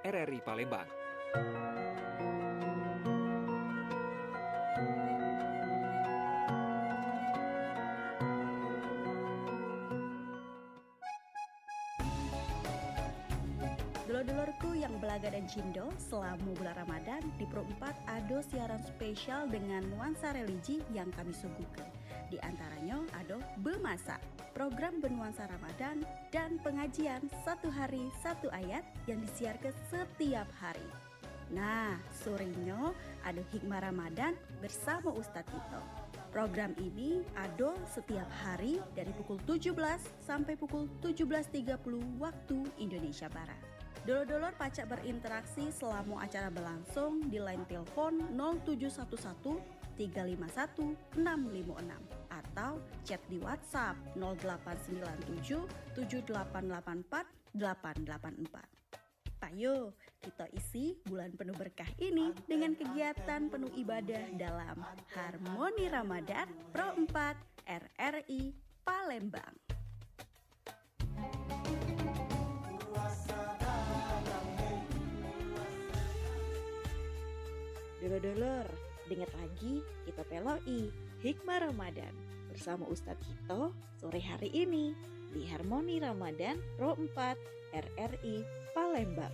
RRI Palembang. Dulur-dulurku yang belaga dan cindo, selama bulan Ramadan di Pro 4 ada siaran spesial dengan nuansa religi yang kami suguhkan. Di antaranya ada Bemasak, program bernuansa Ramadan dan pengajian satu hari satu ayat yang disiarkan setiap hari. Nah, sorenya ada Hikmah Ramadan bersama Ustadz Tito. Program ini ada setiap hari dari pukul 17 sampai pukul 17.30 waktu Indonesia Barat. Dulur-dulur pacak berinteraksi selama acara berlangsung di line telepon 0711 351 656 atau chat di WhatsApp 0897 7884 884. Ayo, kita isi bulan penuh berkah ini dengan kegiatan penuh ibadah dalam Harmoni Ramadan Pro 4 RRI Palembang. Dulur-dulur, dengar lagi kita peloi Hikmah Ramadan bersama Ustadz Tito sore hari ini di Harmoni Ramadan Pro 4 RRI Palembang.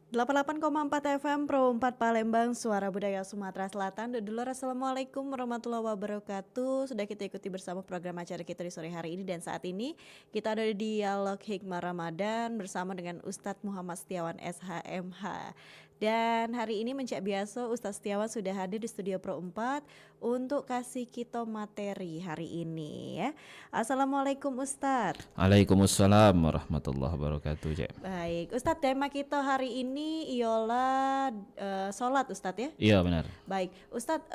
Delapan 88,4 FM Pro 4 Palembang, Suara Budaya Sumatera Selatan. Dulur, assalamualaikum warahmatullahi wabarakatuh. Sudah kita ikuti bersama program acara kita di sore hari ini, dan saat ini kita ada di Dialog Hikmah Ramadan bersama dengan Ustadz Muhammad Setiawan SHMH. Dan hari ini mencak biasa Ustadz Setiawan sudah hadir di studio Pro 4 untuk kasih kita materi hari ini ya. Assalamualaikum Ustadz. Waalaikumsalam warahmatullahi wabarakatuh. Cek. Baik, Ustadz, tema kita hari ini ialah sholat Ustadz ya? Iya benar. Baik, Ustadz,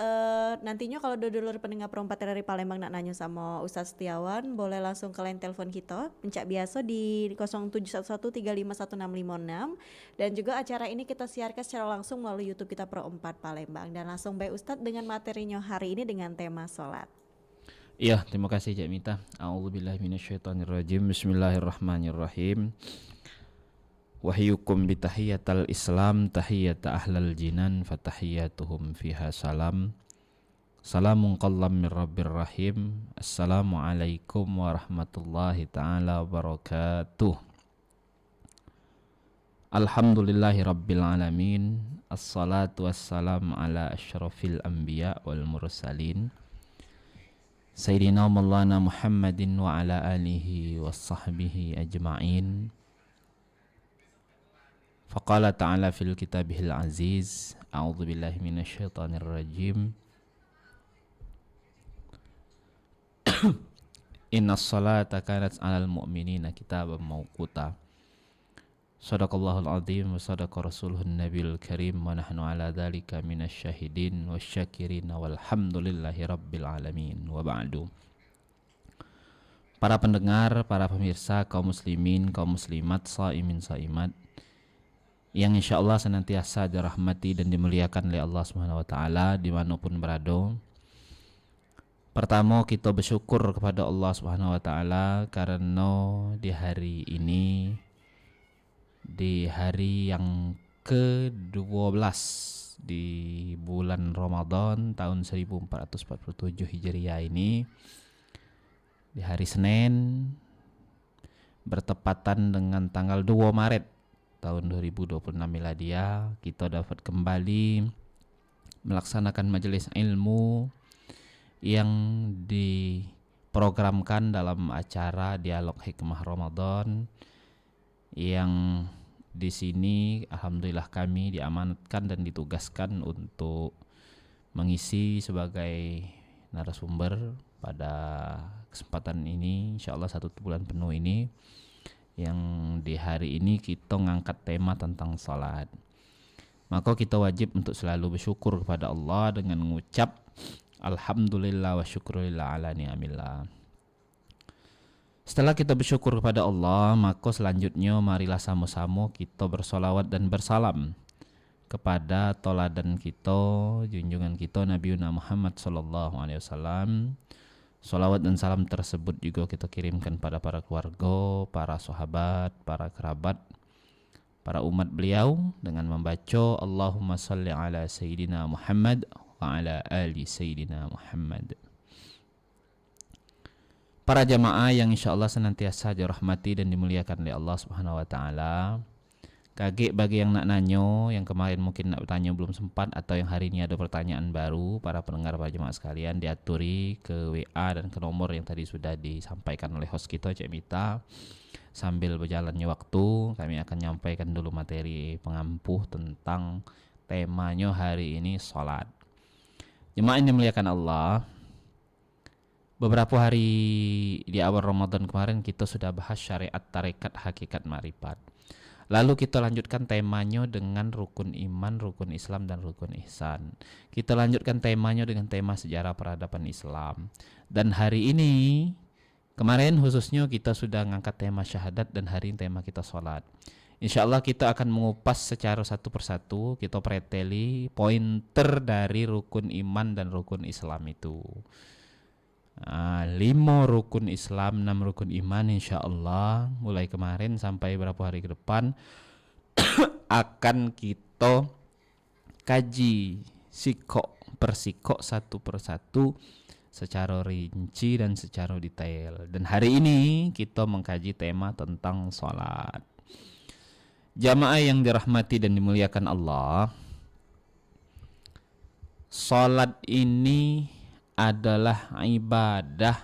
nantinya kalau dulur pendengar Pro 4 dari Palembang nak nanya sama Ustadz Setiawan, boleh langsung ke line telepon kita mencak biasa di 0711351656, dan juga acara ini kita siarkan secara langsung melalui YouTube kita Pro 4 Palembang. Dan langsung baik Ustadz dengan materinya hari ini dengan tema sholat. Iya, terima kasih Cak Mita. A'udzubillahi minasyaitonirrajim. Bismillahirrahmanirrahim. Wahyukum bitahiyatal Islam tahiyata ahlal jinan fatahiyatuhum fiha salam. Salamun qallam min rabbir rahim. Assalamualaikum warahmatullahi ta'ala wabarakatuh. Alhamdulillahi rabbil alamin. Assalatu wassalam ala asyrafil anbiya wal mursalin Sayyidina Maulana Muhammadin wa ala alihi wa sahbihi ajma'in. Faqala ta'ala fil kitabihil aziz. A'udzu billahi minasyaitonir rajim. Innas salata kanat 'alal mu'minina kitaban mawquta. Sadaqallahul azim wa sadaqa rasuluhun nabiyul karim wa nahnu ala dhalika minasyahidin wasyakirin walhamdulillahi rabbil alamin wa ba'du. Para pendengar, para pemirsa, kaum muslimin, kaum muslimat, saimin, saimat yang insyaallah senantiasa dirahmati dan dimuliakan oleh Allah Subhanahu wa taala dimanapun berada. Pertama, kita bersyukur kepada Allah Subhanahu wa taala karena di hari ini, di hari yang ke-12 di bulan Ramadan tahun 1447 Hijriah ini, di hari Senin bertepatan dengan tanggal 2 Maret tahun 2026 Miladiah, kita dapat kembali melaksanakan majelis ilmu yang diprogramkan dalam acara Dialog Hikmah Ramadan, yang di sini alhamdulillah kami diamanatkan dan ditugaskan untuk mengisi sebagai narasumber pada kesempatan ini, insyaallah 1 bulan penuh ini, yang di hari ini kita ngangkat tema tentang salat. Maka kita wajib untuk selalu bersyukur kepada Allah dengan mengucap alhamdulillah wa syukurillah ala ni'amillah. Setelah kita bersyukur kepada Allah, maka selanjutnya marilah sama-sama kita bersolawat dan bersalam kepada toladan kita, junjungan kita Nabi Muhammad sallallahu alaihi wasallam, Salawat dan salam tersebut juga kita kirimkan pada para keluarga, para sahabat, para kerabat, para umat beliau dengan membaca Allahumma salli ala Sayyidina Muhammad wa ala ali Sayyidina Muhammad. Para jamaah yang insyaallah senantiasa dirahmati dan dimuliakan oleh Allah Subhanahu wa taala. Kaget bagi yang nak nanyo, yang kemarin mungkin nak bertanya belum sempat, atau yang hari ini ada pertanyaan baru, para pendengar para jemaah sekalian, diaturi ke WA dan ke nomor yang tadi sudah disampaikan oleh host kita Cik Mita. Sambil berjalannya waktu, kami akan menyampaikan dulu materi pengampuh tentang temanya hari ini, salat. Jemaah yang dimuliakan Allah, beberapa hari di awal Ramadan kemarin kita sudah bahas syariat tarekat hakikat ma'rifat. Lalu kita lanjutkan temanya dengan rukun iman, rukun Islam, dan rukun ihsan. Kita lanjutkan temanya dengan tema sejarah peradaban Islam. Dan hari ini, kemarin khususnya kita sudah ngangkat tema syahadat, dan hari ini tema kita sholat. InsyaAllah kita akan mengupas secara satu persatu, kita preteli pointer dari rukun iman dan rukun Islam itu. 5 rukun Islam, 6 rukun iman, insyaallah mulai kemarin sampai beberapa hari ke depan akan kita kaji sikok persikok satu persatu secara rinci dan secara detail. Dan hari ini kita mengkaji tema tentang sholat. Jamaah yang dirahmati dan dimuliakan Allah, sholat ini adalah ibadah.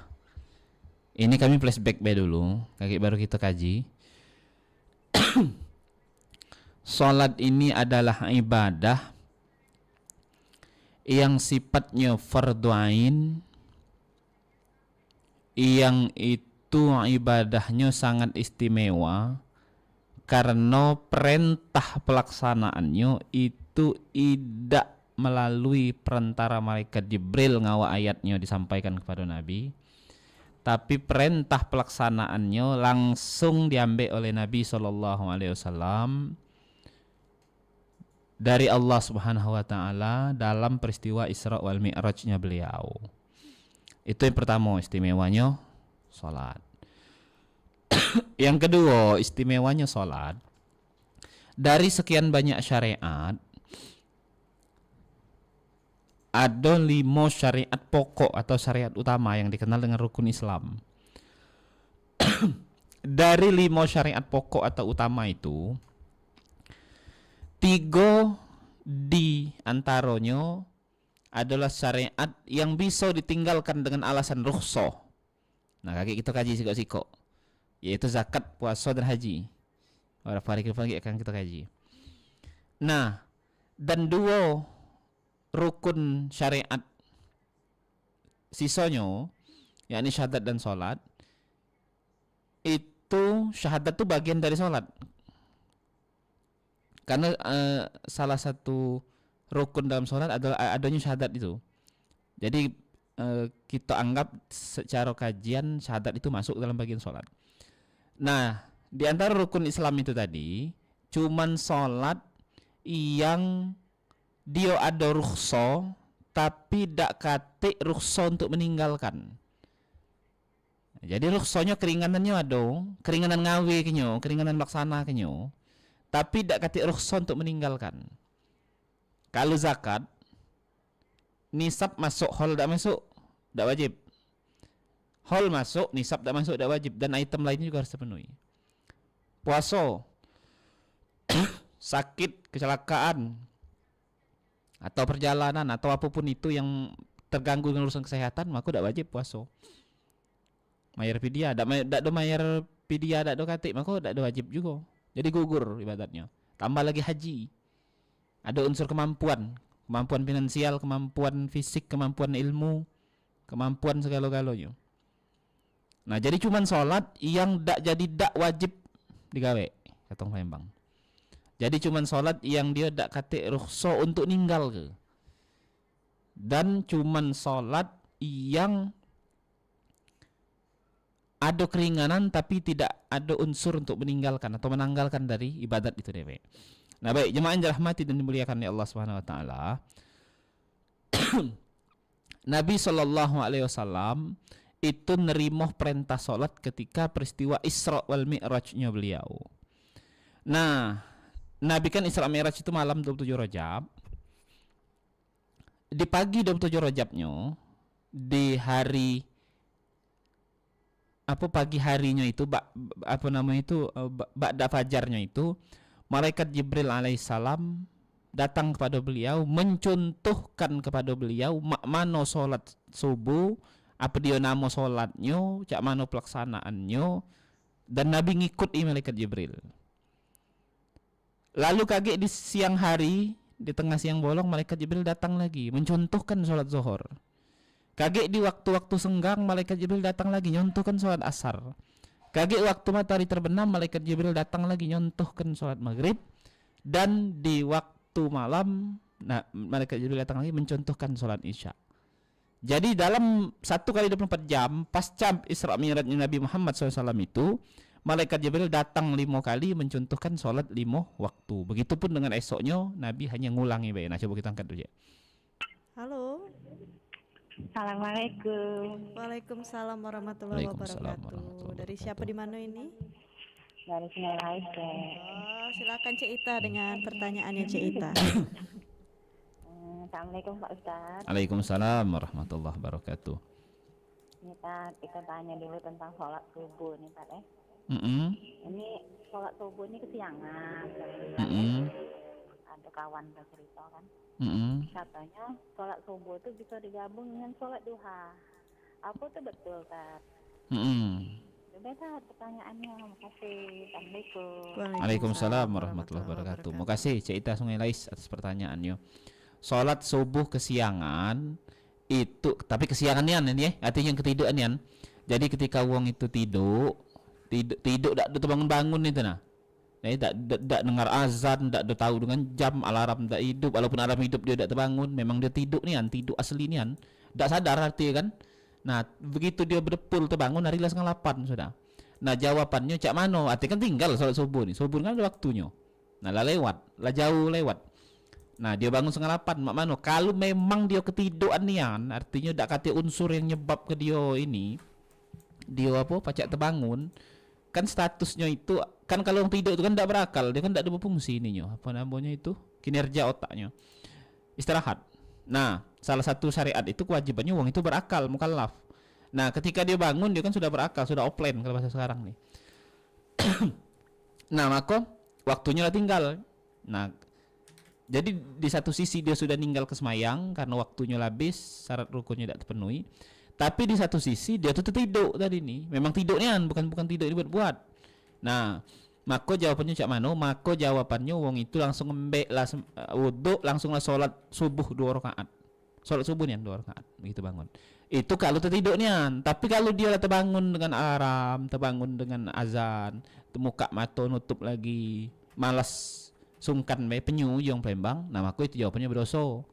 Ini kami flashback dulu, baru kita kaji. Salat ini adalah ibadah yang sifatnya fardhu ain, yang itu ibadahnya sangat istimewa karena perintah pelaksanaannya itu tidak melalui perantara malaikat Jibril ngawa ayatnya disampaikan kepada Nabi, tapi perintah pelaksanaannya langsung diambil oleh Nabi SAW dari Allah Subhanahu wa taala dalam peristiwa Isra wal Mi'rajnya beliau. Itu yang pertama istimewanya salat. Yang kedua istimewanya salat, dari sekian banyak syariat ada 5 syariat pokok atau syariat utama yang dikenal dengan rukun Islam. Dari 5 syariat pokok atau utama itu, 3 di antaranya adalah syariat yang bisa ditinggalkan dengan alasan rukhsah. Nah, kita kaji sikok-sikok, yaitu zakat, puasa, dan haji. Beberapa hari ke depan akan kita kaji. Nah, dan 2 rukun syariat sisanya, yakni syahadat dan sholat, itu syahadat itu bagian dari sholat, karena salah satu rukun dalam sholat adalah adanya syahadat itu. Jadi kita anggap secara kajian syahadat itu masuk dalam bagian sholat. Nah, di antara rukun Islam itu tadi cuman sholat yang dia ada rukhsah tapi dak kate rukhsah untuk meninggalkan. Jadi rukhsahnya keringanannya ada, keringanan ngawe kenyo, keringanan laksana kenyo, tapi dak kate rukhsah untuk meninggalkan. Kalau zakat, nisab masuk, hol dak masuk, dak wajib. Hol masuk, nisab dak masuk, dak wajib, dan item lainnya juga harus terpenuhi. Puasa, sakit, kecelakaan, atau perjalanan atau apapun itu yang terganggu dengan urusan kesehatan, maka tidak wajib puasa. Mayar fidyah, dak do mayar fidyah, dak do katik, maka dak do wajib juga. Jadi gugur ibadatnya. Tambah lagi haji, ada unsur kemampuan finansial, kemampuan fisik, kemampuan ilmu, kemampuan segala-galanya. Nah, jadi cuman sholat yang dak jadi dak wajib digawe, katong Palembang. Jadi cuman sholat yang dia dak kate rukhsah untuk ninggal ke. Dan cuman sholat yang ada keringanan tapi tidak ada unsur untuk meninggalkan atau menanggalkan dari ibadat itu deh. Nah, baik jemaah yang dirahmati dan dimuliakan oleh Allah Subhanahu wa taala. Nabi SAW itu nerimoh perintah sholat ketika peristiwa Isra wal Mi'rajnya beliau. Nah, Nabi kan Isra Mi'raj itu malam 27 Rajab. Di pagi 27 Rajabnya, di hari pagi harinya itu ba'da fajarnya itu, malaikat Jibril alaihissalam datang kepada beliau, mencontohkan kepada beliau mak mano sholat subuh, apa dia nama sholatnya, cak mano pelaksanaannya, dan Nabi ngikuti malaikat Jibril. Lalu kaget di siang hari, di tengah siang bolong, malaikat Jibril datang lagi mencontohkan sholat zuhur. Kaget di waktu-waktu senggang, malaikat Jibril datang lagi nyontohkan sholat asar. Kaget waktu matahari terbenam, malaikat Jibril datang lagi nyontohkan sholat maghrib. Dan di waktu malam, malaikat Jibril datang lagi mencontohkan sholat isya. Jadi dalam 1 kali 24 jam pasca Isra Mi'rajnya Nabi Muhammad SAW itu, malaikat Jibril datang 5 kali mencontohkan sholat 5 waktu. Begitupun dengan esoknya, Nabi hanya ngulangi baik. Nah, coba kita angkat dulu ya. Halo. Assalamualaikum. Waalaikumsalam warahmatullahi Waalaikumsalam wabarakatuh. warahmatullahi Dari siapa di mana ini? Dari Sinai Raike. Oh, silakan Cik Ita dengan pertanyaannya Cik Ita. Assalamualaikum Pak Ustadz. Waalaikumsalam warahmatullahi wabarakatuh. Ini kita tanya dulu tentang sholat subuh nih Pak Ini sholat subuh ini kesiangan. Ada kawan bercerita kan. Katanya sholat subuh itu bisa digabung dengan sholat duha. Apa itu betul Kak? Beda pertanyaannya. Makasih. Assalamualaikum. Waalaikumsalam warahmatullahi wabarakatuh. Makasih Cik Ita Sungai Lais atas pertanyaannya. Sholat subuh kesiangan itu, tapi kesiangan ini artinya yang ketiduran. Jadi ketika wong itu tidur tak bangun-bangun itu nah. Tak dengar azan, tak tahu dengan jam, alarm tak hidup, walaupun alarm hidup dia tak terbangun, memang dia tidur tidur asli tak sadar artinya kan. Nah, begitu dia berdepul terbangun harilah 7:30 sudah. Nah, jawabannya cak mano? Artinya kan tinggal sholat subuh nih. Subuh kan ada waktunya. Nah, lah jauh lewat. Nah, dia bangun 7:30 mak mano? Kalau memang dia ketiduran artinya tak kata unsur yang nyebab ke dia ini, dia pacak terbangun. Kan statusnya itu kan kalau orang tidur itu kan tidak berakal, dia kan tidak ada berfungsi ininya, apa namanya itu, kinerja otaknya, istirahat. Nah, salah satu syariat itu kewajibannya wong itu berakal, mukallaf. Nah, ketika dia bangun dia kan sudah berakal, sudah offline kalau bahasa sekarang nih. Nah, maka waktunya lah tinggal. Nah, jadi di satu sisi dia sudah tinggal ke semayang karena waktunya habis, syarat rukunnya tidak terpenuhi. Tapi di satu sisi dia tuh tidur tadi nih. Memang tidurnya bukan tidur dibuat-buat. Nah, maka jawabannya cak mano? Maka jawabannya wong itu langsung ngembek lah wudu, langsung lah sholat subuh 2 rakaat. Sholat subuh 2 rakaat begitu bangun. Itu kalau tertidurnya. Tapi kalau dia lah terbangun dengan alarm, terbangun dengan azan, muka mata nutup lagi, malas sungkan penyu yang Palembang, nah maka itu jawabannya berdosa.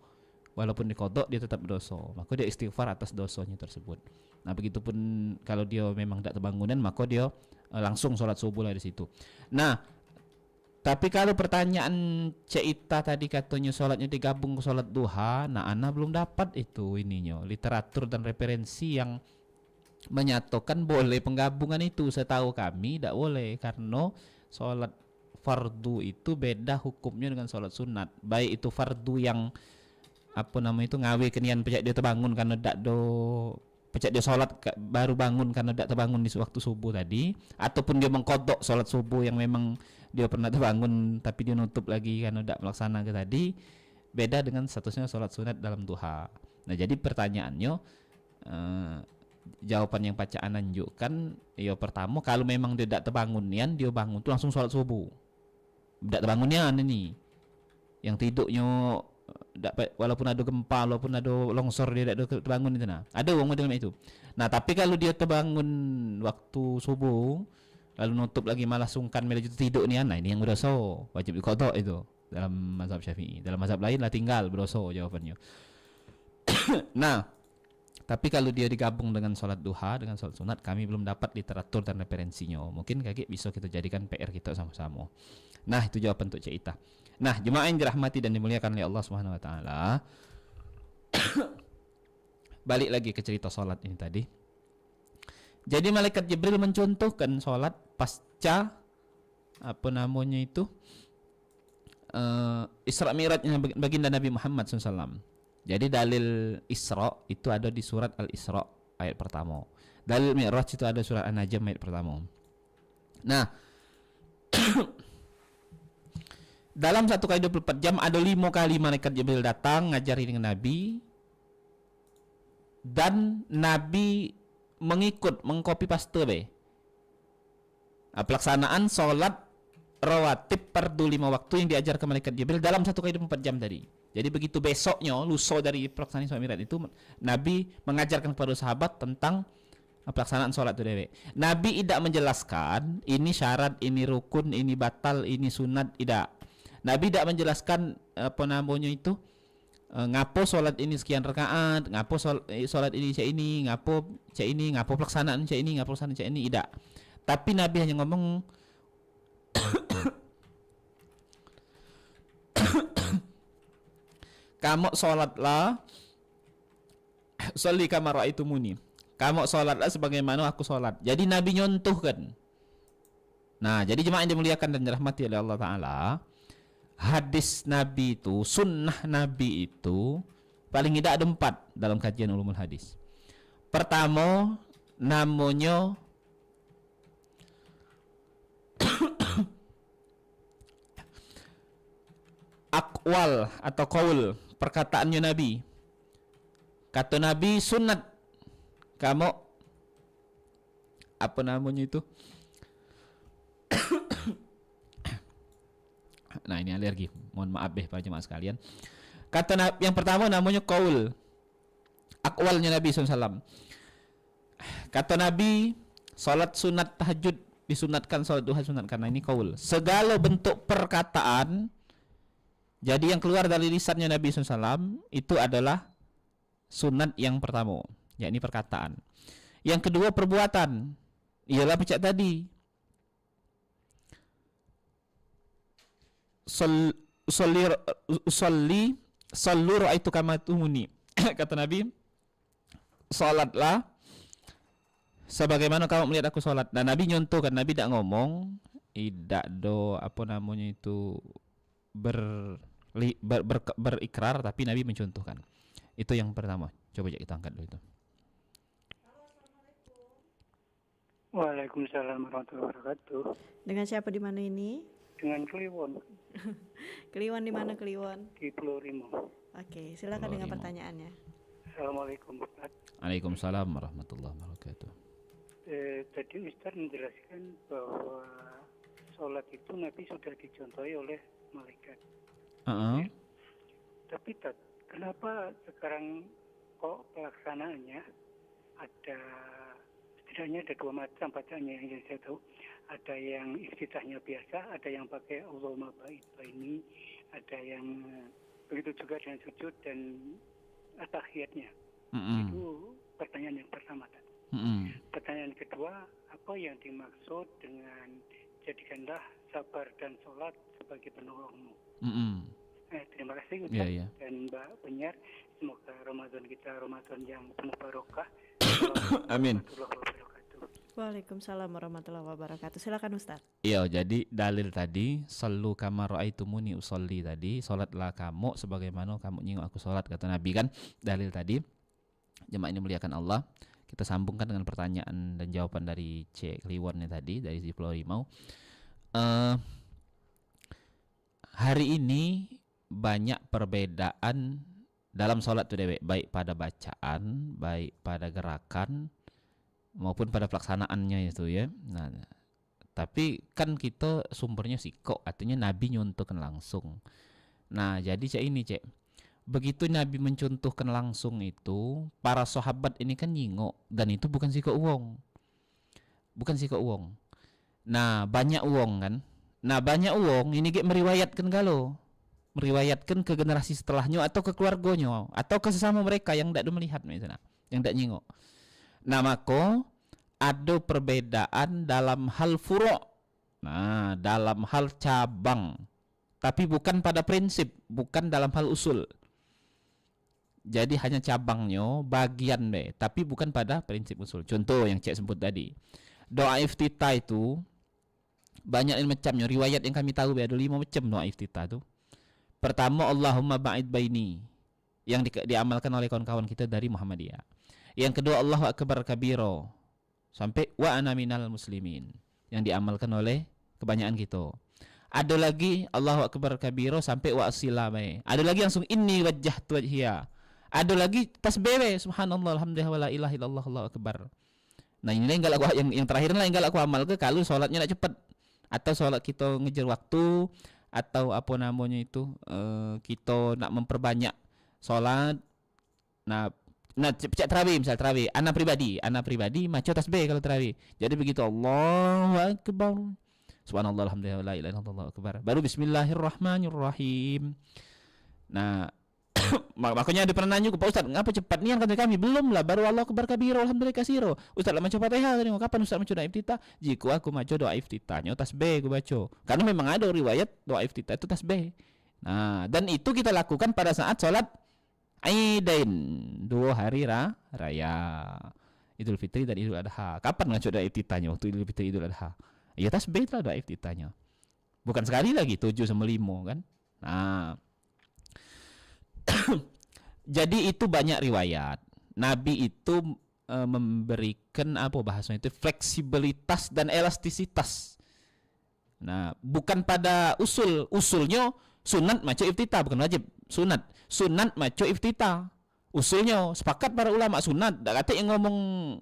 Walaupun dikodok dia tetap berdosa, maka dia istighfar atas dosanya tersebut. Nah, begitupun kalau dia memang tidak terbangunan, maka dia langsung sholat subuh lah di situ. Nah, tapi kalau pertanyaan Cik Ita tadi katanya sholatnya digabung ke sholat duha, nah Ana belum dapat itu ininya literatur dan referensi yang menyatakan boleh penggabungan itu. Setahu kami tidak boleh karena sholat fardu itu beda hukumnya dengan sholat sunat. Baik itu fardu yang itu ngawi kenian pecak dia terbangun karena dak pecak dia sholat baru bangun karena dak terbangun di waktu subuh tadi, ataupun dia mengkodok sholat subuh yang memang dia pernah terbangun tapi dia nutup lagi karena dak melaksana ke tadi, beda dengan statusnya sholat sunat dalam duha. Nah, jadi pertanyaannya jawaban yang bacaan anjukkan ya pertama, kalau memang dia dak terbangun dia bangun tuh langsung sholat subuh, dak terbangunnya ini yang tidurnya walaupun ada gempa, walaupun ada longsor dia tidak terbangun itu ada wong model itu. Nah, tapi kalau dia terbangun waktu subuh lalu nutup lagi malah sungkan menuju tidur nah ini yang berdosa, wajib diqadha itu dalam mazhab Syafi'i. Dalam mazhab lain lah tinggal berdosa jawabannya. Nah, tapi kalau dia digabung dengan sholat duha dengan sholat sunat, kami belum dapat literatur dan referensinya. Mungkin kakek bisa kita jadikan PR kita sama-sama. Nah, itu jawaban untuk Cik Ita. Nah, jemaah yang dirahmati dan dimuliakan oleh Allah Subhanahu wa taala. Balik lagi ke cerita salat ini tadi. Jadi malaikat Jibril mencontohkan sholat pasca Isra Mi'rajnya baginda Nabi Muhammad SAW. Jadi dalil Isra itu ada di surat Al-Isra ayat pertama. Dalil Mi'raj itu ada surat An-Najm ayat pertama. Nah, dalam 1 kali 24 jam ada 5 kali malaikat Jibril datang ngajari dengan Nabi, dan Nabi mengcopy paste pelaksanaan sholat rawatib fardu 5 waktu yang diajarkan malaikat Jibril dalam 1 kali 24 jam tadi. Jadi begitu besoknya lusa dari pelaksanaan Isra Mi'raj itu, Nabi mengajarkan kepada sahabat tentang pelaksanaan sholat itu dewe. Nabi tidak menjelaskan ini syarat, ini rukun, ini batal, ini sunat, tidak. Nabi tidak menjelaskan ngapo sholat ini sekian rakaat, ngapo sholat ini cak ini, ngapo pelaksanaan cak ini, ngapo pelaksanaan cak ini, tidak. Tapi Nabi hanya ngomong kamu sholatlah sholli kama ra'aitumuni, kamu sholatlah sebagaimana aku sholat. Jadi Nabi nyontohkan. Nah, jadi jemaah yang dimuliakan dan dirahmati oleh Allah Ta'ala, hadis Nabi itu, sunnah Nabi itu paling tidak ada 4 dalam kajian ulumul hadis. Pertama, namanya akwal atau qaul, perkataannya Nabi. Kata Nabi sunat kamu nah ini alergi, mohon maaf para jemaah sekalian. Kata yang pertama namanya qaul, akwalnya Nabi SAW. Kata Nabi, salat sunat tahajud disunatkan, salat duha disunatkan. Nah, ini qaul. Segala bentuk perkataan jadi yang keluar dari lisannya Nabi SAW itu adalah sunat yang pertama, yakni perkataan. Yang kedua perbuatan, ialah pecah tadi. Sallu ra'aitu kama tumuni. Kata Nabi, salatlah sebagaimana kamu melihat aku salat. Dan Nabi nyontohkan, Nabi tidak ngomong, tidak do berikrar, tapi Nabi mencontohkan. Itu yang pertama. Coba kita angkat dulu itu. Waalaikumsalam warahmatullahi wabarakatuh. Dengan siapa di mana ini? Dengan Kliwon. Kliwon di mana Kliwon? Di Pulau Rimo. Oke, silakan dengan pertanyaannya. Assalamualaikum Ustaz. Waalaikumsalam warahmatullahi wabarakatuh. Tadi Ustaz menjelaskan bahwa sholat itu Nabi sudah dicontohi oleh malaikat. Ya. Tapi kenapa sekarang kok pelaksanaannya ada, setidaknya ada 2 macam bacaannya yang saya tahu. Ada yang iftitahnya biasa, ada yang pakai Allahumma baini, ada yang begitu juga dengan sujud dan tahiyatnya. Itu pertanyaan yang pertama. Pertanyaan kedua, apa yang dimaksud dengan jadikanlah sabar dan sholat sebagai penolongmu? Terima kasih Ustaz dan Mbak Penyiar. Semoga Ramadan kita Ramadan yang penuh barokah. Amin. Waalaikumsalam warahmatullahi wabarakatuh. Silakan Ustaz. Iya, jadi dalil tadi sallu kama ra'aitumuni usolli tadi, salatlah kamu sebagaimana kamu nyingok aku salat, kata Nabi kan. Dalil tadi. Jemaah ini muliakan Allah. Kita sambungkan dengan pertanyaan dan jawaban dari Cik Kliwon tadi dari Pulau Rimau. Hari ini banyak perbedaan dalam sholat itu dewek, baik pada bacaan, baik pada gerakan maupun pada pelaksanaannya itu ya. Nah, tapi kan kita sumbernya siko, artinya Nabi nyontohkan langsung. Nah, jadi cek ini cek, begitu Nabi mencontohkan langsung itu, para sahabat ini kan nyingok, dan itu bukan siko uang, bukan siko uang. Nah, banyak uang kan. Nah, banyak uang ini kayak meriwayatkan galau, meriwayatkan ke generasi setelahnya atau ke keluarganya atau ke sesama mereka yang tidak melihat misalnya, yang tidak nyingok. Nah, maka ada perbedaan dalam hal furu'. Nah, dalam hal cabang, tapi bukan pada prinsip, bukan dalam hal usul. Jadi hanya cabangnya, bagian deh, tapi bukan pada prinsip usul. Contoh yang Cik sebut tadi. Doa iftitah itu banyak macamnya. Riwayat yang kami tahu ada 5 macam doa iftitah itu. Pertama, Allahumma ba'id baini, yang diamalkan oleh kawan-kawan kita dari Muhammadiyah. Yang kedua, Allahu akbar kabiro, sampai wa ana minal muslimin, yang diamalkan oleh kebanyakan kita. Ada lagi Allahu akbar kabiro sampai wa asilamai. Ada lagi langsung inni wajjahtu wajhiya. Ada lagi tasbih subhanallah alhamdulillah wala ilaha illallah Allahu akbar. Nah, ini enggak aku yang terakhir lah enggak aku amal ke kalau salatnya nak cepat atau salat kita ngejar waktu atau apa namanya itu kita nak memperbanyak salat. Nah cek tarawih, misal tarawih ana pribadi maca tasbih kalau tarawih. Jadi begitu Allahu akbar subhanallah alhamdulillah wala ilaha illallah Allahu akbar, baru bismillahirrahmanirrahim. Nah makanya ada pernah nanya Pak Ustaz, ngapa cepat nian kata kami? Belum lah, baru Allah akbar kabiro alhamdulillah kasiro. Ustaz lah maca Fatihah tadi, kapan Ustaz maca doa iftitah? Jika aku maca doa iftitahnya tasbih aku baca. Karena memang ada riwayat doa iftitah itu tasbih. Nah, dan itu kita lakukan pada saat salat Aidain, 2 hari raya. Idul Fitri dan Idul Adha. Kapan maca doa iftitahnya? Waktu Idul Fitri Idul Adha. Ya tasbih lah doa iftitahnya. Bukan sekali lagi 7 sama 5 kan. Nah, jadi itu banyak riwayat. Nabi itu memberikan apa bahasanya itu fleksibilitas dan elastisitas. Nah, bukan pada usulnya sunat maca iftitah bukan wajib. Sunat maca iftitah. Usulnya sepakat para ulama sunat. Tak kata yang ngomong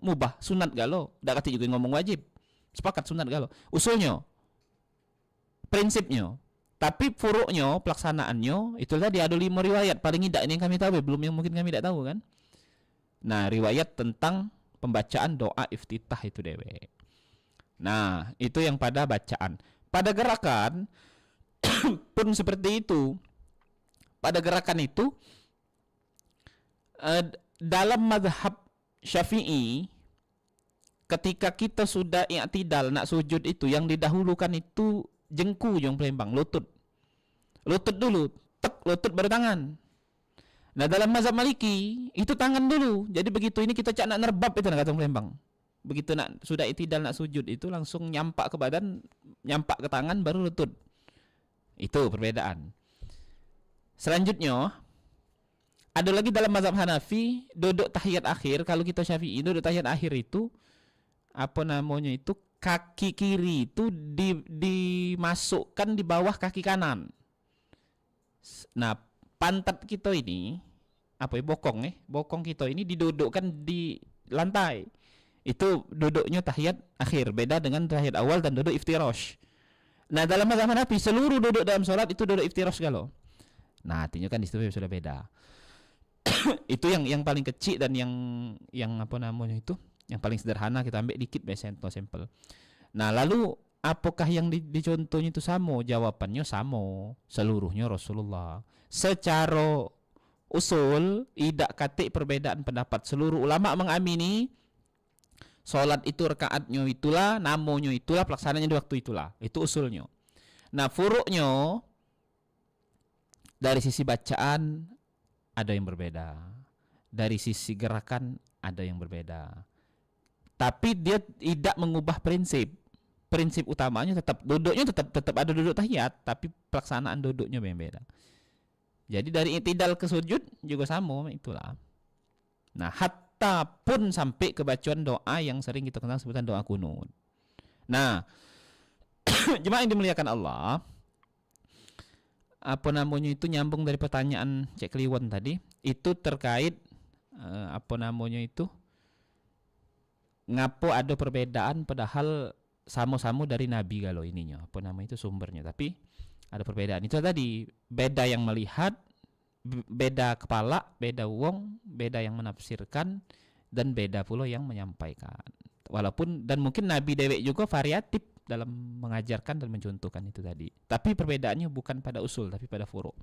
mubah sunat galo. Tak kata juga yang ngomong wajib. Sepakat sunat galo. Usulnya, prinsipnya. Tapi furuknya, pelaksanaannya, itu tadi ada 5 riwayat. Paling tidak ini yang kami tahu, belum yang mungkin kami tidak tahu kan. Nah, riwayat tentang pembacaan doa iftitah itu dewe. Nah, itu yang pada bacaan. Pada gerakan pun seperti itu. Pada gerakan itu, dalam mazhab Syafi'i, ketika kita sudah i'tidal nak sujud itu, yang didahulukan itu jengku yang pelembang, lutut dulu, lutut baru tangan. Nah, dalam mazhab Maliki itu tangan dulu. Jadi begitu ini kita cak nak nerbab itu nak kata pelembang. Begitu nak sudah itidal nak sujud itu langsung nyampak ke badan, nyampak ke tangan baru lutut. Itu perbedaan. Selanjutnya ada lagi dalam mazhab Hanafi, duduk tahiyat akhir. Kalau kita Syafi'i duduk tahiyat akhir itu apa namanya itu, kaki kiri itu dimasukkan di bawah kaki kanan. Nah, pantat kita ini bokong kita ini didudukkan di lantai. Itu duduknya tahiyat akhir, beda dengan tahiyat awal dan duduk iftirash. Nah, dalam mazhab Hanafi seluruh duduk dalam salat itu duduk iftirash kalau. Nah, artinya kan di situ sudah beda. Itu yang paling kecil dan yang apa namanya itu, yang paling sederhana kita ambil dikit sampel. Nah, lalu apakah yang dicontohnya itu sama? Jawabannya sama, seluruhnya Rasulullah. Secara usul tidak katik perbedaan pendapat. Seluruh ulama mengamini salat itu rakaatnya itulah, namanya itulah, pelaksananya di waktu itulah. Itu usulnya. Nah, furuknya dari sisi bacaan ada yang berbeda. Dari sisi gerakan ada yang berbeda. Tapi dia tidak mengubah prinsip. Prinsip utamanya tetap duduknya tetap ada duduk tahiyat, tapi pelaksanaan duduknya beda. Jadi dari i'tidal ke sujud juga sama itulah. Nah, hatta pun sampai ke bacaan doa yang sering kita kenal sebutan doa kunut. Nah, jemaah yang dimuliakan Allah, apa namanya itu nyambung dari pertanyaan Cek Kliwon tadi, itu terkait apa namanya itu, ngapo ada perbedaan padahal sama-sama dari Nabi kalau ininya, apa namanya itu sumbernya, tapi ada perbedaan. Itu tadi beda yang melihat, beda kepala, beda wong, beda yang menafsirkan, dan beda pula yang menyampaikan. Walaupun dan mungkin Nabi dewek juga variatif dalam mengajarkan dan mencontohkan itu tadi. Tapi perbedaannya bukan pada usul tapi pada furu'.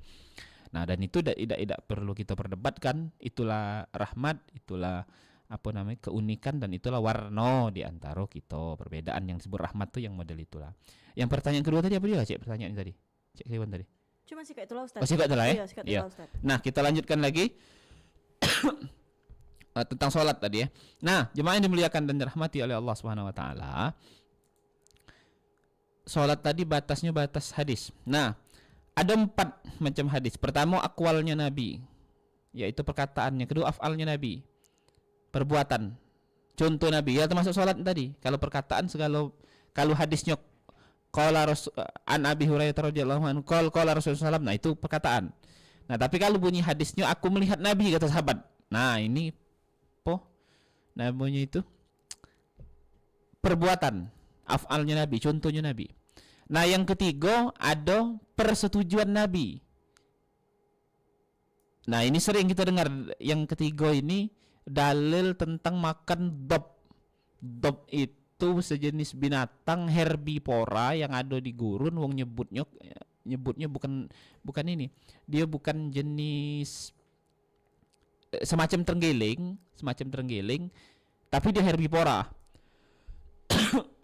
Nah, dan itu tidak perlu kita perdebatkan. Itulah rahmat, itulah apa namanya keunikan, dan itulah warna di antara kita. Perbedaan yang disebut rahmat itu yang model itulah. Yang pertanyaan kedua tadi apa dia, Cek? Pertanyaan tadi. Cek Kliwon tadi. Cuma sih kayak itulah Ustaz. Oh, sih kayak itulah ya. Iya, Nah, kita lanjutkan lagi. tentang sholat tadi ya. Nah, jemaah yang dimuliakan dan dirahmati oleh Allah Subhanahu wa taala. Sholat tadi batasnya batas hadis. Nah, ada 4 macam hadis. Pertama, aqwalnya Nabi, yaitu perkataannya. Kedua, af'alnya Nabi, perbuatan. Contoh Nabi, ya termasuk sholat tadi. Kalau perkataan, kalau hadisnya qala an Abi Hurairah radhiyallahu anhu qala Rasulullah SAW, nah itu perkataan. Nah, tapi kalau bunyi hadisnya aku melihat Nabi, kata sahabat. Nah, ini namanya itu perbuatan, af'alnya Nabi, contohnya Nabi. Nah, yang ketiga ada persetujuan Nabi. Nah, ini sering kita dengar. Yang ketiga ini dalil tentang makan dob. Dob itu sejenis binatang herbivora yang ada di gurun. Wong nyebutnya bukan ini. Dia bukan jenis semacam terenggiling, tapi dia herbivora.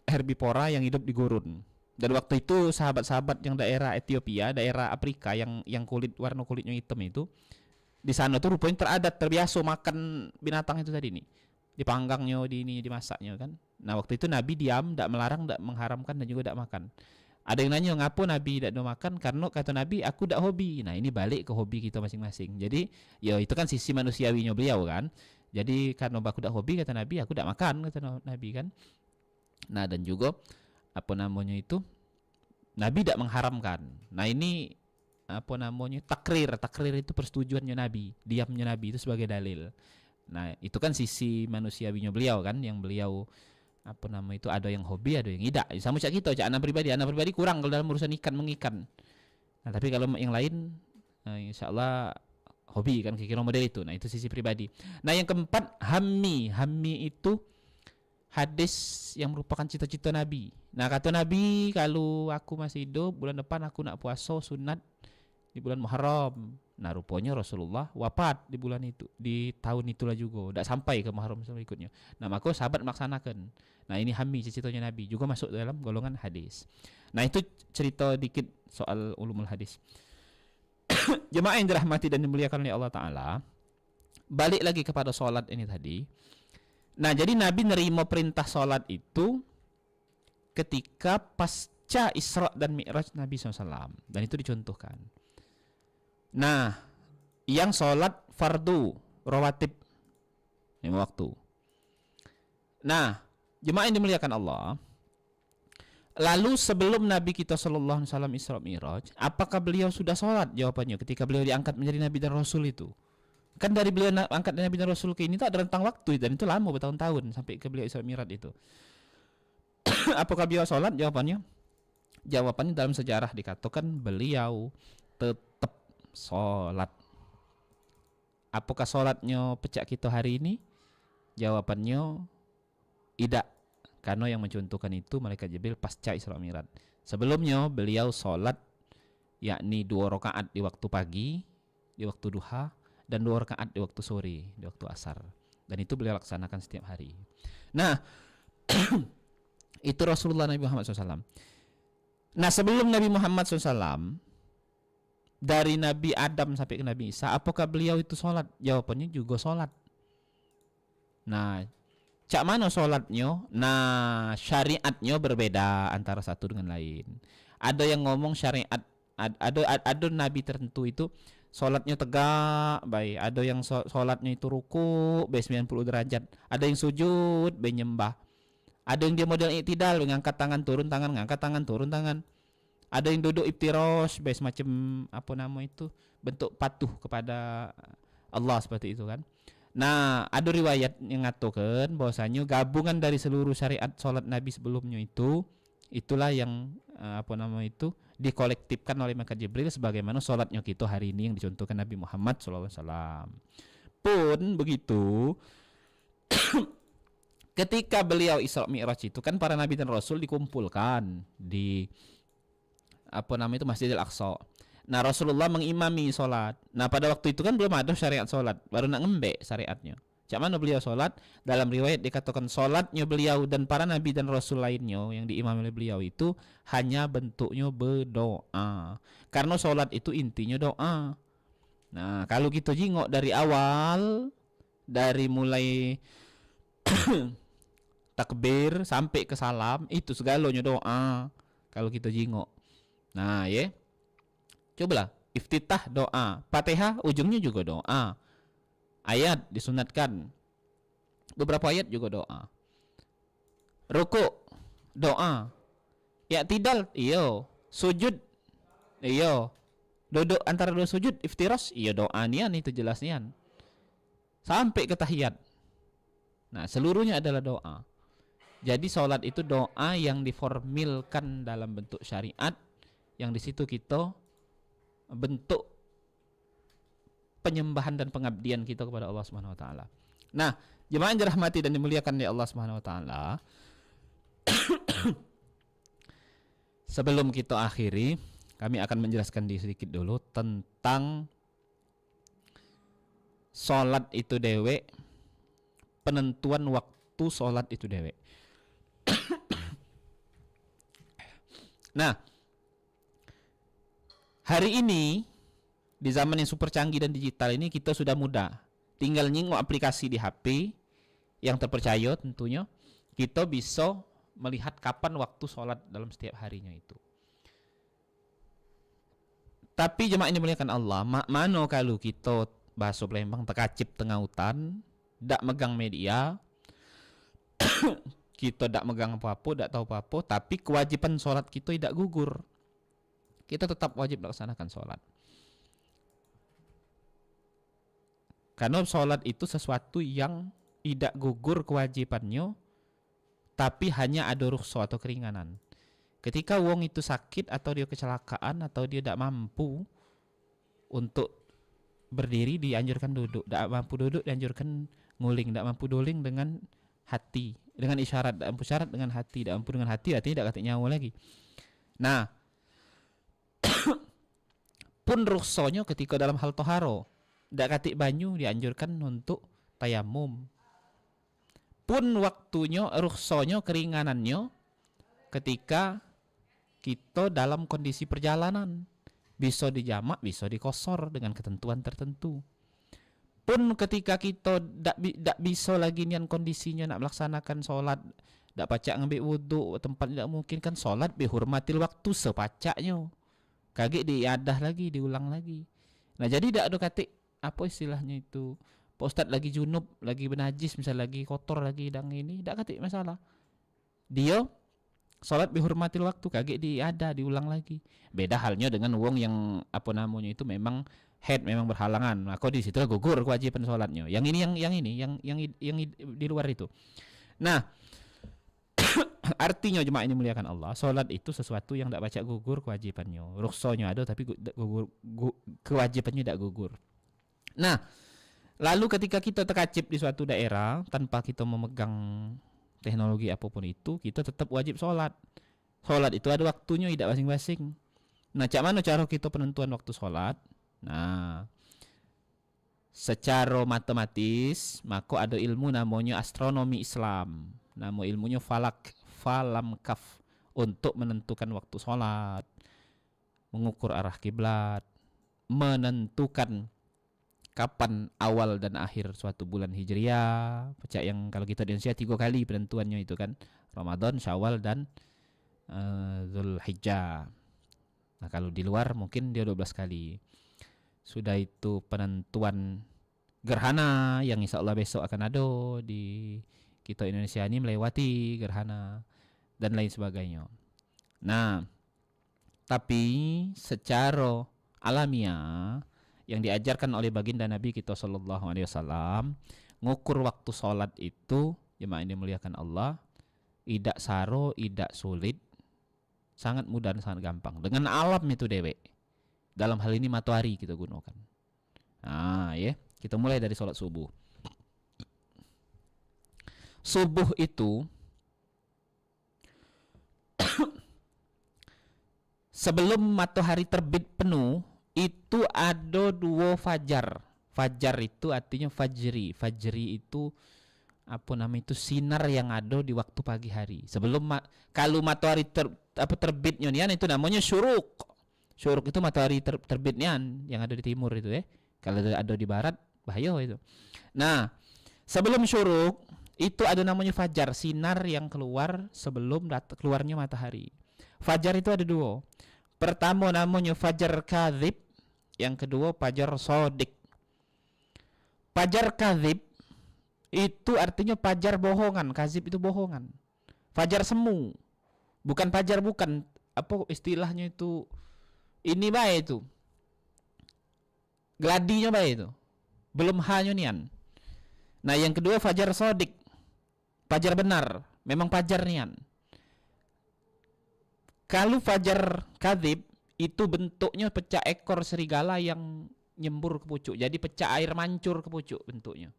Herbivora yang hidup di gurun. Dan waktu itu sahabat-sahabat yang daerah Ethiopia, daerah Afrika yang warna kulitnya hitam itu, di sana tuh rupanya terbiasa makan binatang itu tadi nih. Dipanggangnya, dimasaknya kan. Nah, waktu itu Nabi diam, tidak melarang, tidak mengharamkan, dan juga tidak makan. Ada yang nanya, ngapa Nabi tidak makan? Karena kata Nabi, aku tidak hobi. Nah, ini balik ke hobi kita masing-masing. Jadi, ya itu kan sisi manusiawinya beliau kan. Jadi karena aku tidak hobi, kata Nabi, aku tidak makan, kata Nabi kan. Nah, dan juga Nabi tidak mengharamkan. Nah, ini takrir itu persetujuannya Nabi, diamnya Nabi itu sebagai dalil. Nah, itu kan sisi manusiawinya beliau kan, yang beliau ada yang hobi, ada yang tidak. Sama cak kita, anak pribadi kurang kalau dalam urusan mengikan. Nah, tapi kalau yang lain insyaallah hobi kan, kira-kira model itu. Nah, itu sisi pribadi. Nah, yang keempat, hammi itu hadis yang merupakan cita-cita Nabi. Nah, kata Nabi, kalau aku masih hidup, bulan depan aku nak puasa sunat di bulan Muharram. Nah, rupanya Rasulullah wafat di bulan itu, di tahun itulah juga. Tidak sampai ke Muharram berikutnya. Nah, maka sahabat melaksanakan. Nah, ini hammi, cita-citanya Nabi, juga masuk dalam golongan hadis. Nah, itu cerita dikit soal ulumul hadis. Jemaah yang dirahmati dan dimuliakan oleh Allah Ta'ala, balik lagi kepada sholat ini tadi. Nah, jadi Nabi nerima perintah sholat itu ketika pasca Isra dan Mi'raj Nabi SAW. Dan itu dicontohkan. Nah, yang sholat fardu, rawatib, 5 waktu. Nah, jemaah yang dimuliakan Allah, lalu sebelum Nabi kita SAW Isra Mi'raj, apakah beliau sudah sholat? Jawabannya, ketika beliau diangkat menjadi Nabi dan Rasul itu. Kan dari beliau angkat Nabi dan Rasul ke ini tak ada rentang waktu, dan itu lama bertahun-tahun sampai ke beliau Isra Mi'raj itu. Apakah beliau sholat? Jawabannya dalam sejarah dikatakan beliau tetap sholat. Apakah sholatnya pecah kita hari ini? Jawabannya tidak, karena yang mencontohkan itu malaikat Jibril pasca Isra Mi'raj. Sebelumnya beliau sholat yakni 2 rakaat di waktu pagi, di waktu duha, dan 2 rakaat di waktu sore, di waktu asar. Dan itu beliau laksanakan setiap hari. Nah, itu Rasulullah Nabi Muhammad SAW. Nah, sebelum Nabi Muhammad SAW, dari Nabi Adam sampai ke Nabi Isa, apakah beliau itu sholat? Jawabannya juga sholat. Nah, cak mana sholatnya? Nah, syariatnya berbeda antara satu dengan lain. Ada yang ngomong syariat, ada Nabi tertentu itu sholatnya tegak, baik. Ada yang sholatnya itu ruku, baik 90 derajat. Ada yang sujud, baik nyembah. Ada yang dia model iktidal, ngangkat tangan turun tangan, ngangkat tangan turun tangan. Ada yang duduk iftirosh, baik semacam bentuk patuh kepada Allah seperti itu kan. Nah, ada riwayat yang ngatakan bahwasanya gabungan dari seluruh syariat sholat Nabi sebelumnya itu, itulah yang dikolektifkan oleh malaikat Jibril sebagaimana sholatnya kita hari ini yang dicontohkan Nabi Muhammad SAW. Pun begitu, ketika beliau Isra Mi'raj itu kan para nabi dan rasul dikumpulkan di Masjidil Aqsa. Nah, Rasulullah mengimami sholat. Nah, pada waktu itu kan belum ada syariat sholat, baru nak ngembek syariatnya. Cak mana beliau sholat? Dalam riwayat dikatakan sholatnya beliau dan para nabi dan rasul lainnya yang diimami oleh beliau itu hanya bentuknya berdoa. Karena sholat itu intinya doa. Nah, kalau kita jingok dari awal dari mulai takbir sampai ke salam itu segalanya doa kalau kita jingok. Nah, ya. Cobalah iftitah doa, Fatihah ujungnya juga doa. Ayat disunatkan. Beberapa ayat juga doa. Rukuk doa. I'tidal iyo, sujud iyo. Duduk antara dua sujud iftiras iya doa nian itu jelas nian. Sampai ke tahiyat. Nah, seluruhnya adalah doa. Jadi sholat itu doa yang diformilkan dalam bentuk syariat, yang di situ kita bentuk penyembahan dan pengabdian kita kepada Allah Subhanahu wa taala. Nah, jemaah yang dirahmati dan dimuliakan oleh Allah Subhanahu wa taala, sebelum kita akhiri, kami akan menjelaskan sedikit dulu tentang sholat itu dewe, penentuan waktu sholat itu dewe. Nah, hari ini di zaman yang super canggih dan digital ini kita sudah mudah. Tinggal nyingok aplikasi di HP yang terpercaya tentunya, kita bisa melihat kapan waktu sholat dalam setiap harinya itu. Tapi jemaah ini dimuliakan Allah, mano kalau kita bahasa Palembang tekacip tengah hutan, dak megang media, kita dak megang apa-apa, dak tahu apa-apa, tapi kewajiban sholat kita tidak gugur. Kita tetap wajib melaksanakan sholat. Karena sholat itu sesuatu yang tidak gugur kewajibannya, tapi hanya ada rukhsah atau keringanan. Ketika wong itu sakit atau dia kecelakaan atau dia tidak mampu untuk berdiri, dianjurkan duduk. Tidak mampu duduk, dianjurkan nguling. Tidak mampu doling dengan hati, dengan isyarat. Tidak mampu syarat dengan hati. Tidak mampu dengan hati, artinya tidak katik nyawa lagi. Nah, pun rukhsahnya ketika dalam hal toharo, tidak katik banyu, dianjurkan untuk tayamum. Pun waktunya, rukhsahnya, keringanannya ketika kita dalam kondisi perjalanan, bisa dijamak, bisa dikosor dengan ketentuan tertentu. Pun ketika kita tidak bisa lagi nian kondisinya nak melaksanakan sholat, tidak pacak ngambil wudhu, tempat tidak mungkin kan sholat bihurmatil waktu sepacaknya. Kaget diadah lagi, diulang lagi. Nah, jadi tidak ada katik apa istilahnya itu, Pak Ustadz lagi junub, lagi benajis, misal lagi kotor lagi dan ini, tidak katik masalah. Dia sholat bihurmatil waktu, kaget diada, diulang lagi. Beda halnya dengan wong yang apa namanya itu memang head, memang berhalangan, maka di situ gugur kewajiban sholatnya. Yang ini yang di luar itu. Nah, artinya jemaah ini muliakan Allah, sholat itu sesuatu yang tidak baca gugur kewajibannya. Rukhsahnya ada tapi kewajibannya tidak gugur. Nah, lalu ketika kita terkacip di suatu daerah tanpa kita memegang teknologi apapun itu, kita tetap wajib sholat. Sholat itu ada waktunya, tidak masing-masing. Nah, cak mana cara kita penentuan waktu sholat? Nah, secara matematis, maka ada ilmu namanya astronomi Islam. Nama ilmunya falamkaf, untuk menentukan waktu sholat, mengukur arah kiblat, menentukan kapan awal dan akhir suatu bulan Hijriah. Pecah yang kalau kita di Indonesia 3 kali penentuannya itu kan, Ramadan, Syawal dan Zulhijjah. Nah, kalau di luar mungkin dia 12 kali. Sudah itu penentuan gerhana yang insya Allah besok akan ada di kita Indonesia ini, melewati gerhana dan lain sebagainya. Nah, tapi secara alamiah yang diajarkan oleh baginda Nabi kita sallallahu alaihi wasallam, ngukur waktu sholat itu jemaah ini muliakan Allah, tidak saro, tidak sulit, sangat mudah dan sangat gampang. Dengan alam itu dewek. Dalam hal ini matahari kita gunakan. Nah, ya, kita mulai dari sholat subuh. Subuh itu sebelum matahari terbit penuh itu ada 2 fajar. Fajar itu artinya fajri. Fajri itu apa namanya itu, sinar yang ada di waktu pagi hari. Sebelum kalau matahari terbitnya nian itu namanya syuruk. Syuruk itu matahari terbitnya yang ada di timur itu ya. Kalau ada di barat bahaya itu. Nah, Sebelum syuruk itu ada namanya fajar, sinar yang keluar sebelum keluarnya matahari. Fajar itu ada dua. Pertama namanya fajar kadzib, yang kedua fajar sodik. Fajar kadzib itu artinya fajar bohongan, kadzib itu bohongan. Fajar semu, bukan fajar, bukan apa istilahnya itu, ini baik itu gladinya baik itu, belum hanya nian. Nah yang kedua fajar sodik, fajar benar, memang fajar nian. Kalau fajar kadzib itu bentuknya pecah ekor serigala yang nyembur ke pucuk, jadi pecah air mancur ke pucuk bentuknya.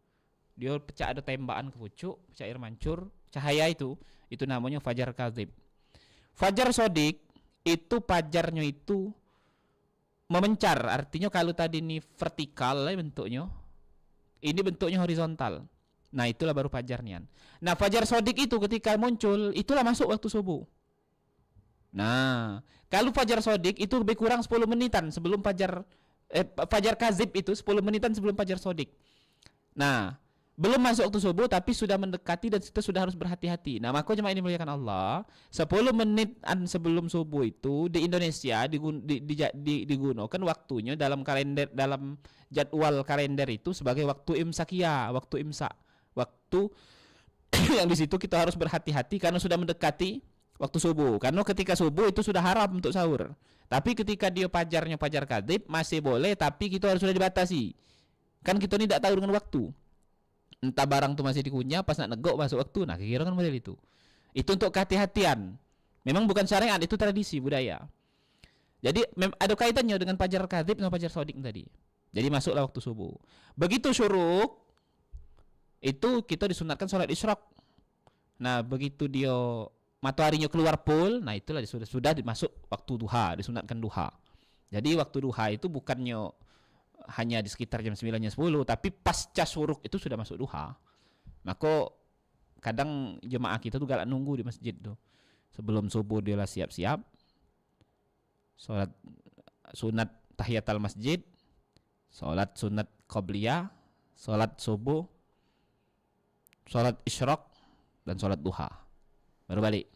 Dia pecah, ada tembakan ke pucuk, pecah air mancur, cahaya itu namanya fajar kadzib. Fajar sodik itu fajarnya itu memencar, artinya kalau tadi ini vertikal bentuknya, ini bentuknya horizontal. Nah itulah baru fajarnya. Nah fajar sodik itu ketika muncul, itulah masuk waktu subuh. Nah kalau fajar sodik itu lebih kurang 10 menitan sebelum fajar kadzib itu 10 menitan sebelum fajar sodik. Nah belum masuk waktu subuh tapi sudah mendekati dan kita sudah harus berhati-hati. Nah maka jemaah ini muliakan Allah, 10 menitan sebelum subuh itu di Indonesia digunakan waktunya dalam kalender, dalam jadwal kalender itu sebagai waktu imsakia, waktu imsak, waktu yang di situ kita harus berhati-hati karena sudah mendekati waktu subuh. Karena ketika subuh itu sudah haram untuk sahur. Tapi ketika dia fajarnya fajar kadzib masih boleh, tapi kita harus sudah dibatasi. Kan kita ini tidak tahu dengan waktu. Entah barang tuh masih dikunyah, pas nak negok masuk waktu. Nah kira kan model itu. Itu untuk kehati-hatian. Memang bukan syariat, itu tradisi budaya. Jadi ada kaitannya dengan fajar kadzib sama fajar sodik tadi. Jadi masuklah waktu subuh. Begitu syuruk itu kita disunatkan sholat isyraq. Nah begitu dia mataharinya keluar pul, nah itulah sudah masuk waktu duha, disunatkan duha. Jadi waktu duha itu bukannya hanya di sekitar jam 9-10, tapi pasca syuruk itu sudah masuk duha. Maka kadang jemaah kita tuh galak nunggu di masjid tuh. Sebelum subuh dia lah siap-siap sholat sunat tahiyatul masjid, sholat sunat qabliyah, sholat subuh, sholat isyraq, dan sholat duha. Baru balik.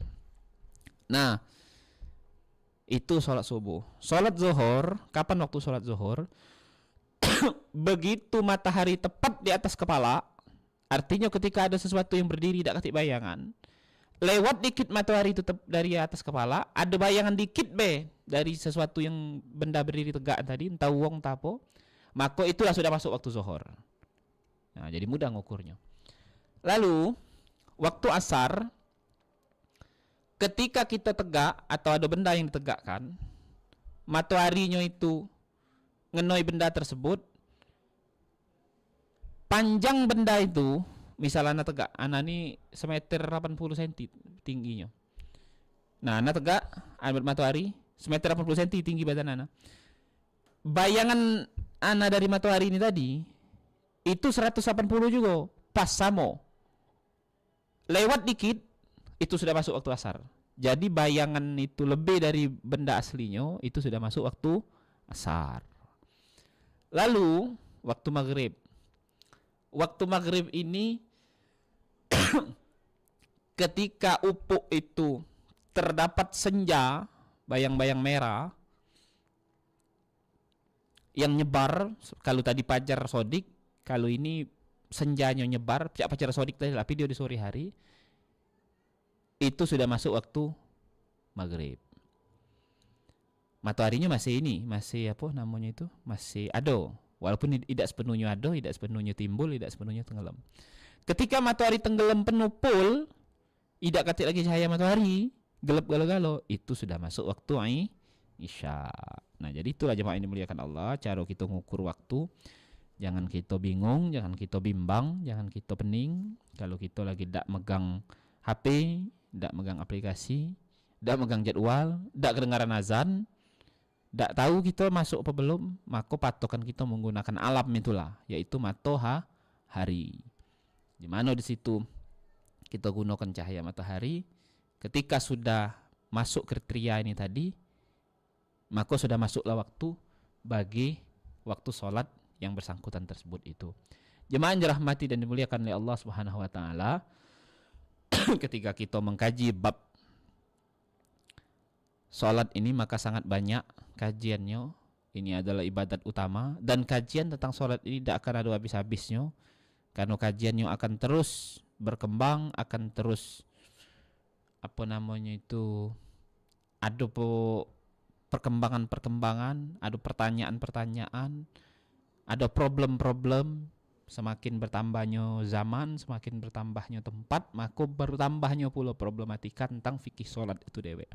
Nah itu sholat subuh. Sholat zuhur, kapan waktu sholat zuhur? Begitu matahari tepat di atas kepala, artinya ketika ada sesuatu yang berdiri tidak ketik bayangan, lewat dikit matahari itu dari atas kepala, ada bayangan dikit dari sesuatu yang benda berdiri tegak tadi, entah wong entah apa, maka itulah sudah masuk waktu zuhur. Nah jadi mudah ngukurnya. Lalu waktu asar, ketika kita tegak atau ada benda yang ditegakkan, mataharinya itu ngenoi benda tersebut, panjang benda itu, misalnya anak tegak, anak ini semeter 80 cm tingginya. Nah anak tegak, anak matahari semeter 80 cm tinggi badan anak. Bayangan anak dari matahari ini tadi itu 180 juga, pas sama. Lewat dikit itu sudah masuk waktu asar. Jadi bayangan itu lebih dari benda aslinya, itu sudah masuk waktu asar. Lalu waktu maghrib. Waktu maghrib ini ketika ufuk itu terdapat senja, bayang-bayang merah yang nyebar. Kalau tadi fajar sodik, kalau ini senjanya nyebar, fajar sodik tadi, tapi dia di sore hari, itu sudah masuk waktu maghrib. Mataharinya masih apa namanya itu, masih ada. Walaupun tidak sepenuhnya ada, tidak sepenuhnya timbul, tidak sepenuhnya tenggelam. Ketika matahari tenggelam penuh pul, tidak ketik lagi cahaya matahari, gelap galo-galo, itu sudah masuk waktu isya. Nah jadi itulah jemaah ini muliakan Allah, cara kita mengukur waktu. Jangan kita bingung, jangan kita bimbang, jangan kita pening. Kalau kita lagi tidak megang HP, tidak megang aplikasi, tidak megang jadwal, tidak kedengaran azan, tidak tahu kita masuk apa belum, maka patokan kita menggunakan alam itulah, yaitu matahari. Di mana di situ kita gunakan cahaya matahari. Ketika sudah masuk kriteria ini tadi, maka sudah masuklah waktu bagi waktu sholat yang bersangkutan tersebut itu. Jemaah yang dirahmati dan dimuliakan oleh Allah Subhanahu wa taala, ketika kita mengkaji bab salat ini maka sangat banyak kajiannya. Ini adalah ibadat utama dan kajian tentang salat ini tidak akan ada habis-habisnya, karena kajiannya akan terus berkembang, akan terus ada perkembangan, ada pertanyaan-pertanyaan, ada problem-problem. Semakin bertambahnya zaman, semakin bertambahnya tempat, maka bertambahnya pula problematika tentang fikih salat itu dewe.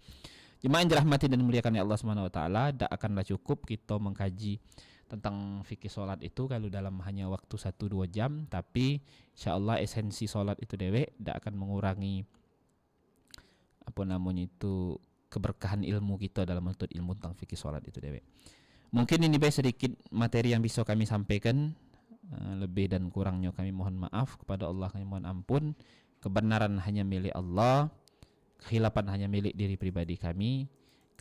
Jemaah yang dirahmati dan dimuliakan Allah Subhanahu wa taala, tidak akanlah cukup kita mengkaji tentang fikih salat itu kalau dalam hanya waktu 1-2 jam, tapi insyaallah esensi salat itu dewe tidak akan mengurangi keberkahan ilmu kita dalam menuntut ilmu tentang fikih salat itu dewe. Mungkin ini sedikit materi yang bisa kami sampaikan. Lebih dan kurangnya kami mohon maaf kepada Allah, kami mohon ampun. Kebenaran hanya milik Allah, kekhilafan hanya milik diri pribadi kami.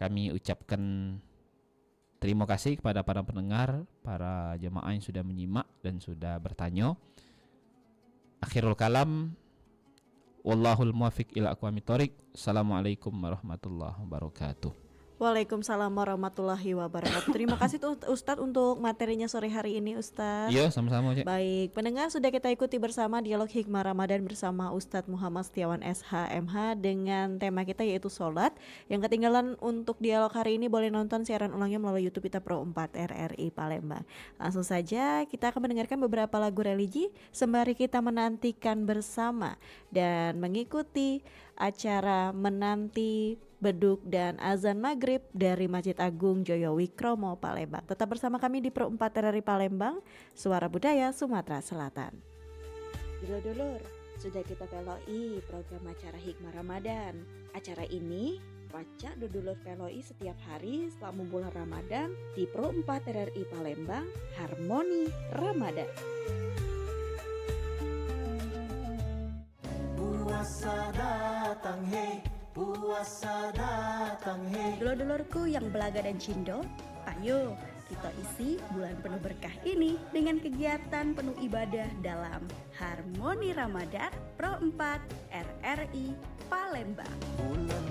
Kami ucapkan terima kasih kepada para pendengar, para jemaah yang sudah menyimak dan sudah bertanya. Akhirul kalam, wallahul muwaffiq ila aqwamit thoriq. Assalamualaikum warahmatullahi wabarakatuh. Waalaikumsalam warahmatullahi wabarakatuh. Terima kasih tuh Ustadz untuk materinya sore hari ini Ustadz. Iya, sama-sama. Baik, pendengar, sudah kita ikuti bersama dialog Hikmah Ramadan bersama Ustadz Muhammad Setiawan SH.MH dengan tema kita yaitu sholat. Yang ketinggalan untuk dialog hari ini boleh nonton siaran ulangnya melalui YouTube kita Pro 4 RRI Palembang. Langsung saja kita akan mendengarkan beberapa lagu religi sembari kita menantikan bersama dan mengikuti acara menanti beduk dan azan maghrib dari Masjid Agung Joyowikromo Palembang. Tetap bersama kami di Pro 4 RRI Palembang, Suara Budaya Sumatera Selatan. Dulur-dulur, sudah kita peloi program acara Hikmah Ramadan. Acara ini baca dulur peloi setiap hari selama bulan Ramadan di Pro 4 RRI Palembang, Harmoni Ramadan. Puasa datang hey, puasa datang hey. Dulur-dulurku yang belaga dan cindo, ayo kita isi bulan penuh berkah ini dengan kegiatan penuh ibadah dalam Harmoni Ramadan Pro 4 RRI Palembang. Bulan